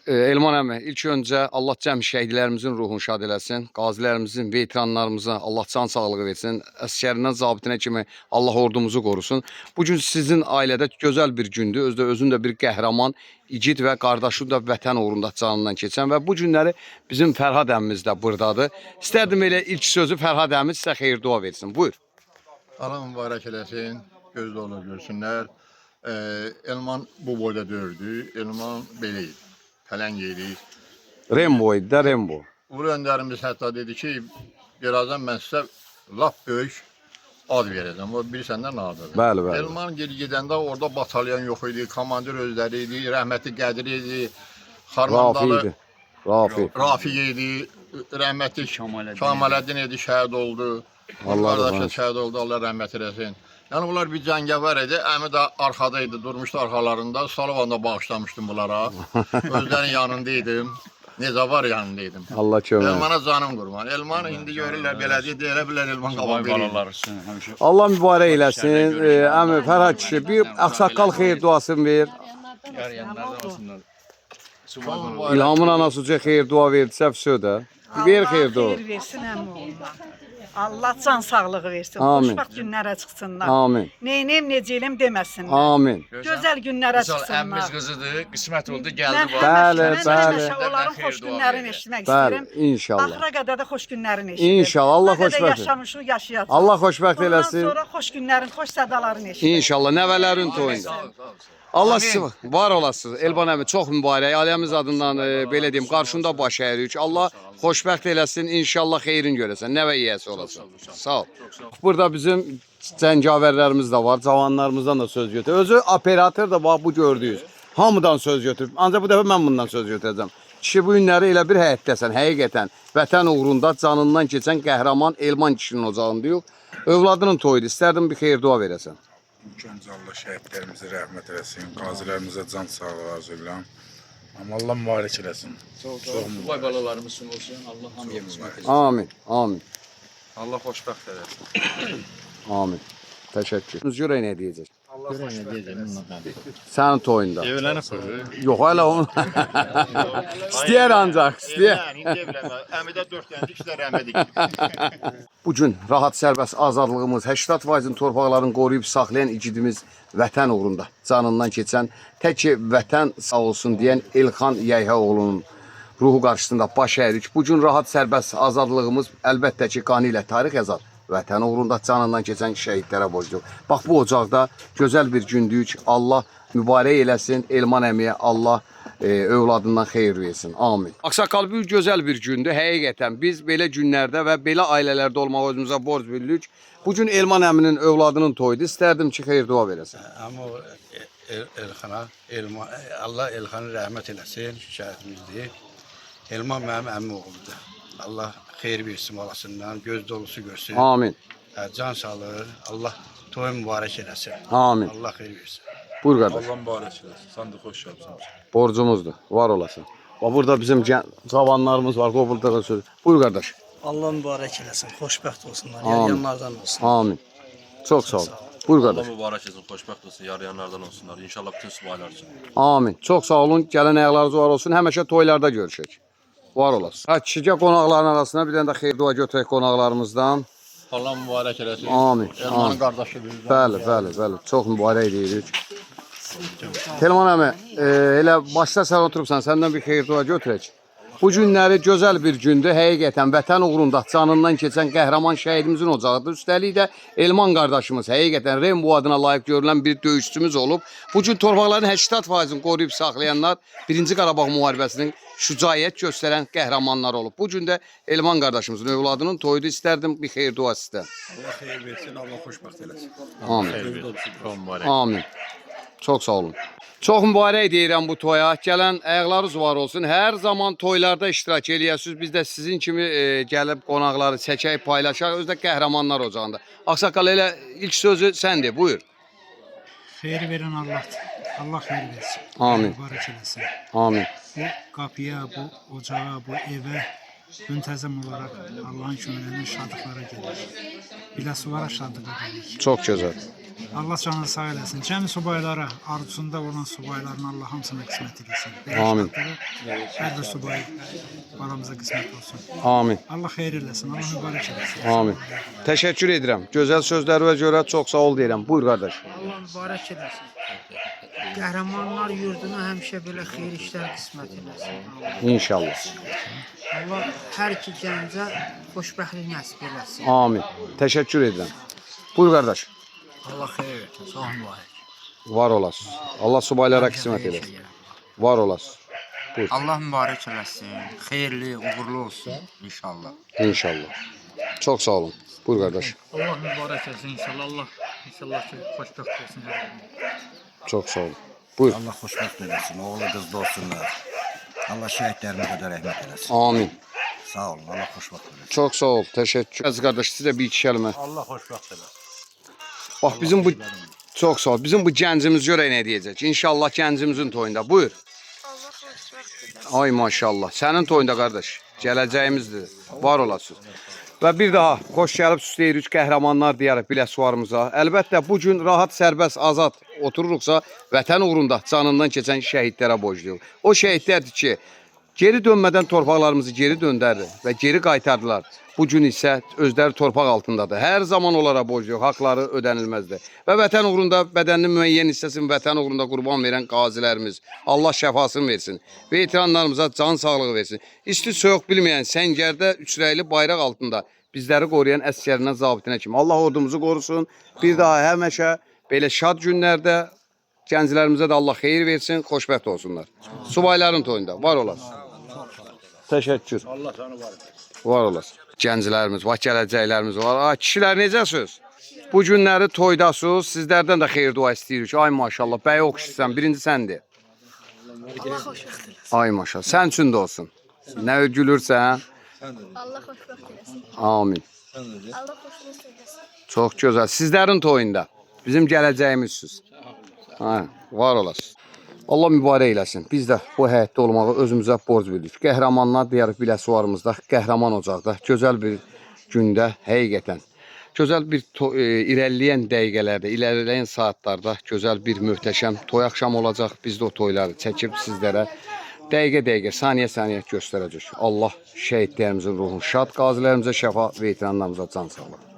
Elman əmi, ilk öncə Allah cəm şəhidlərimizin ruhunu şad eləsin. Qazilərimizin, veteranlarımıza Allah can sağlığı versin. Əskərindən zabitinə kimi Allah ordumuzu qorusun. Bugün sizin ailədə gözəl bir gündür. Özündə bir qəhrəman, igid və qardaşı da vətən uğrunda canından keçən və bu günləri bizim Fərhad əmimiz də buradadır. İstərdim elə ilk sözü Fərhad əmimiz sizə xeyir dua versin. Buyur. Allah mübarək eləsin, göz dolu görsünlər. Elman bu boyda dördü, Elman belə idi, pələng idi. Rembo idi də, Rembo. Ulu öndərimiz hətta dedi ki, birazdan mən sizə lap böyük ad verəcəm, o bilirsən də nə adıdır. Bəli, bəli. Elman gedəndə orada batalyon yox idi, komandir özləri idi, rəhmətli Qədir idi, Xarmandalı Rafi idi, rəhmətli Kamaləddin idi, şəhid oldu. Allah şəhid oldu, Allah rəhmət eləsin. Yəni bunlar bir cəngəvər idi, əmi də arxada idi, durmuşdu arxalarında, Salovanda bağışlamışdım bunlara. Özlərinin yanındaydım, necə var yanındaydım. Allah kömək. Elmana canım qurban. Elman indi görürlər belədir, deyə bilər Elman qabaq verir. Allah mübarək eləsin. Əmi Fərhad kişi, bir ağsaqqal xeyir duasını ver. İlhamın anası uca xeyir dua verdisə, södə. Ver xeyir dua. Allah xeyir versin əmi oğluna. Allah can sağlığı versin. Amin. Xoşbaxt günlərə çıxsınlar. Amin. Neynəyim, necəyim deməsinlər. Amin. Gözəl günlərə çıxsınlar. Əmimiz qızıdır, qismət oldu, gəldi Mən Bəli, bəli. onların xoş günlərini eşitmək Bəli, istəyirəm. inşallah. Axıra qədər də xoş günlərini eşidirəm. İnşallah, Allah xoşbəxt Nə qədər eləsin. yaşamışıq, yaşayacaq. Allah xoşbəxt Ondan eləsin. sonra xoş günlərin, xoş sədalarını eşidirəm. İnşallah, nəvələrin toyunda. Allah sizi var olasınız. Elban əmi çox mübarək. Ailəmiz adından belə deyim, qarşında baş əyirik. Allah xoşbəxt eləsin. İnşallah xeyrin görəsən. Nəvə yiyəsi olasan. Sağ ol. Burada bizim cəngavərlərimiz də var. Cavanlarımızdan da söz götürür. Özü operator da bax bu gördüyünüz. Hamıdan söz götürüb. Ancaq bu dəfə mən bundan söz götürəcəm. Kişi bu günləri elə bir həyətdəsən. Həqiqətən vətən uğrunda canından keçən qəhrəman Elman kişinin ocağında yox. Övladının toyudur. İstərdim bir xeyir dua verəsən. Öncə Allah şəhidlərimizə rəhmət eləsin, qazilərimizə can sağlığı arzu edirəm. Amma Allah mübarək eləsin. Çox Vay balalarımız olsun, Allah hamıya qismət etsin. Amin, amin, Allah xoşbəxt eləsin. amin. Təşəkkür. Görək nə deyəcək? Görən nə deyəcəm, Sənin toyunda. evlənib. Yox, hələ onu. İstəyər ancaq, istəyər. Əmidə 4 dənə dikişlər rəhmədik. Bugün rahat sərbəst azadlığımız, 80%-in torpaqlarını qoruyub saxlayan igidimiz vətən uğrunda canından keçən, tək ki vətən sağ olsun deyən Elxan Yəyhəoğlu'nun ruhu qarşısında baş əyirik. Bugün rahat sərbəst azadlığımız əlbəttə ki qanı ilə tarix yazar. Vətən uğrunda canından keçən şəhidlərə borcluq. Bax bu ocaqda gözəl bir gündük. Allah mübarək eləsin Elman əmiyə. Allah övladından xeyir versin. Amin. Ağsaqqal bir gözəl bir gündür. Həqiqətən biz belə günlərdə və belə ailələrdə olmağı özümüzə borc bilirik. Bugün Elman əminin övladının toyudur. İstərdim ki xeyir dua verəsən. Amma Elxana, Allah Elxanı rəhmət eləsin, şəhidimizdir. Elman mənim əmim oğludur. Allah xeyir versin balasından, göz dolusu görsün. Amin. Can sağlığı, Allah toyu mübarək eləsin. Amin. Allah xeyir versin. Buyur qardaş. Allah mübarək eləsin. Sən də xoş gəlmisən. Borcumuzdur. Var olasın. Burada bizim cavanlarımız var. Qovulduğu söz. Buyur qardaş. Allah mübarək eləsin, xoşbəxt olsunlar, Amin. yarayanlardan olsun. Amin. Çox sağ ol. Buyur Allah qardaş. mübarək etsin, xoşbəxt olsun, yarayanlardan olsunlar. İnşallah bütün subaylar üçün. Amin. Çox sağ olun. Gələn ayaqlarınız var olsun. Həmişə toylarda görüşək. Var olasın. Ha, kişicə qonaqların arasına bir dənə də xeyir dua götürək qonaqlarımızdan. Allah mübarək eləsin. Amin. Elmanın Amin. qardaşıdır. Bəli, bəli, bəli. Çox mübarək deyirik. Telman əmi, elə başda sən oturubsan, səndən bir xeyir dua götürək. Bu günləri gözəl bir gündür. Həqiqətən vətən uğrunda canından keçən qəhrəman şəhidimizin ocağıdır. Üstəlik də Elman qardaşımız həqiqətən Rembo adına layiq görülən bir döyüşçümüz olub. Bu gün torpaqların 80%-ni qoruyub saxlayanlar 1-ci Qarabağ müharibəsinin şücaət göstərən qəhrəmanlar olub. Bu gün də Elman qardaşımızın övladının toyudur. İstərdim bir xeyir dua sizdən. Allah xeyir versin, Allah xoşbəxt eləsin. Amin. Amin. Çox sağ olun. Çox mübarək deyirəm bu toya. Gələn ayaqlarınız var olsun. Hər zaman toylarda iştirak eləyəsiniz. Biz də sizin kimi gəlib qonaqları çəkək, paylaşaq. Özdə qəhrəmanlar ocağında. Ağsaqqal elə ilk sözü səndə. Buyur. Xeyir verən Allahdır. Allah xeyir versin. Amin. Mübarək eləsin. Amin. Bu qapıya, bu ocağa, bu evə müntəzəm olaraq Allahın köməyinə şadlıqlara gedir. Biləsulara şadlığa gedir. Çox gözəl. Allah canını sağ eləsin. Cəmi subaylara, arzusunda olan subayların Allah hamısına qismət eləsin. Amin. Hər bir subay baramıza qismət olsun. Amin. Allah xeyir eləsin, Allah mübarək eləsin. Amin. Təşəkkür edirəm. Gözəl sözlərinə görə çox sağ ol deyirəm. Buyur qardaş. Allah mübarək eləsin. Qəhrəmanlar yurduna həmişə belə xeyir işlər qismət eləsin. İnşallah. Allah hər iki gəncə xoşbəxtlik nəsib eləsin. Amin. Təşəkkür edirəm. Buyur qardaş. Allah xeyir etsin. Sağ olun mübarək. Var olasın. Allah subaylara qismət eləsin. Var olasın. Allah mübarək eləsin. Xeyirli, uğurlu olsun inşallah. İnşallah. Çox sağ olun. Buyur qardaş. Allah mübarək eləsin inşallah. Allah inşallah ki xoşbəxt olsun. Çox sağ olun. Buyur. Allah xoşbəxt eləsin, oğlu qızlı olsunlar. Allah şəhidlərimizə də rəhmət eləsin. Amin. Sağ olun, Allah xoşbəxt eləsin. Çox sağ ol. Təşəkkür. Əziz qardaş, sizə bir iki kəlmə. Allah xoşbəxt eləsin. Bax bizim bu çox sağ ol. Bizim bu gəncimiz görə nə deyəcək? İnşallah gəncimizin toyunda. Buyur. Allah xoşbəxt eləsin. Ay maşallah. Sənin toyunda qardaş. Gələcəyimizdir. Var olasınız. Və bir daha xoş gəlib deyirik qəhrəmanlar deyərək Biləsuvarımıza. Əlbəttə bu gün rahat, sərbəst, azad otururuqsa vətən uğrunda canından keçən şəhidlərə borcluyuq. O şəhidlərdir ki, geri dönmədən torpaqlarımızı geri döndərdi və geri qaytardılar. Bu gün isə özləri torpaq altındadır. Hər zaman onlara borcluyuq, haqları ödənilməzdir. Və vətən uğrunda bədəninin müəyyən hissəsini vətən uğrunda qurban verən qazilərimiz Allah şəfasını versin. Veteranlarımıza can sağlığı versin. İsti soyuq bilməyən səngərdə üçrəyli bayraq altında bizləri qoruyan əsgərindən zabitinə kimi. Allah ordumuzu qorusun. Bir daha həmişə belə şad günlərdə gənclərimizə də Allah xeyir versin, xoşbəxt olsunlar. Subayların toyunda var olasın. Təşəkkür. Allah səni var. Var olasın. Gənclərimiz, var, gələcəklərimiz var. Ay, kişilər necəsiz? Bu günləri toydasınız. Sizlərdən də xeyir dua istəyirik. Ay maşallah, bəy oxşusan, birinci səndir. Allah xoşbəxt eləsin. Ay maşallah, sən üçün də olsun. Nə gülürsən? Allah xoşbəxt eləsin. Amin. Allah xoşbəxt eləsin. Çox gözəl. Sizlərin toyunda bizim gələcəyimizsiniz. Ha, var olasın. Allah mübarək eləsin. Biz də bu həyətdə olmağı özümüzə borc bildik. Qəhrəmanlar deyərək Biləsuvarımızda, qəhrəman ocaqda, gözəl bir gündə həqiqətən. Gözəl bir irəliləyən dəqiqələrdə, irəliləyən saatlarda gözəl bir möhtəşəm toy axşamı olacaq. Biz də o toyları çəkib sizlərə dəqiqə-dəqiqə, saniyə-saniyə göstərəcək. Allah şəhidlərimizin ruhunu şad, qazilərimizə şəfa, veteranlarımıza can sağlığı.